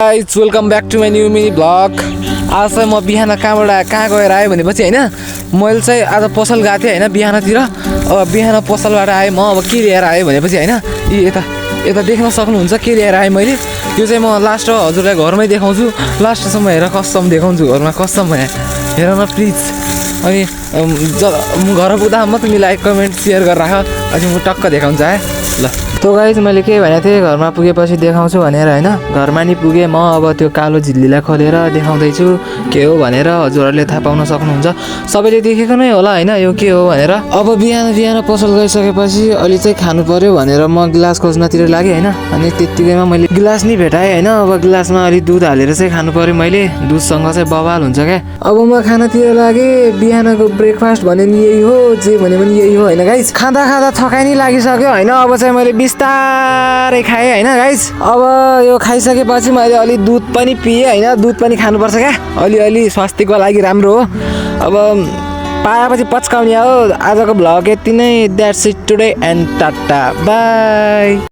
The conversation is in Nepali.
Guys welcome back to my new mini blog. आज चाहिँ म बिहान कहाँ गएर आएँ भनेपछि होइन मैले चाहिँ आज पसल गएको थिएँ होइन बिहानतिर। अब बिहान पसलबाट आएँ म। अब के लिएर आएँ भनेपछि होइन यता यता देख्न सक्नुहुन्छ के लिएर आएँ मैले। यो चाहिँ म लास्ट हजुरलाई घरमै देखाउँछु। लास्टसम्म हेर कस्टम देखाउँछु घरमा कस्टम हेर न प्लिज। अनि म घर पुग्दा म तिमी लाइक कमेन्ट सेयर गरेर राख। अनि म टक्क देखाउँछु है ल। तो गाइज मैले के भनेको थिएँ घरमा पुगेपछि देखाउँछु भनेर होइन। घरमा नि पुगेँ म। अब त्यो कालो झिल्लीलाई खोलेर देखाउँदैछु के हो भनेर हजुरहरूले थाहा पाउन सक्नुहुन्छ। सबैले देखेको नै होला होइन यो के हो भनेर। अब बिहान पसल गइसकेपछि अलि चाहिँ खानु पर्यो भनेर म गिलास खोज्नतिर लागेँ होइन। अनि त्यत्तिकैमा मैले गिलास नि भेटाएँ होइन। अब गिलासमा अलि दुध हालेर चाहिँ खानु पर्यो मैले। दुधसँग चाहिँ बवाल हुन्छ क्या। अब म खानातिर लागेँ। बिहानको ब्रेकफास्ट भने नि यही हो, जे भने पनि यही हो होइन गाइज। खाँदा थकाइ नि लागिसक्यो होइन। अब चाहिँ मैले बिस्तारै खाएँ होइन गाइज। अब यो खाइसकेपछि मैले अलि दुध पनि पिएँ होइन। दुध पनि खानुपर्छ क्या, अलिअलि स्वास्थ्यको लागि राम्रो हो। अब पाएपछि पच्काउने हो। आजको भ्लग यति नै। That's it today and tata bye.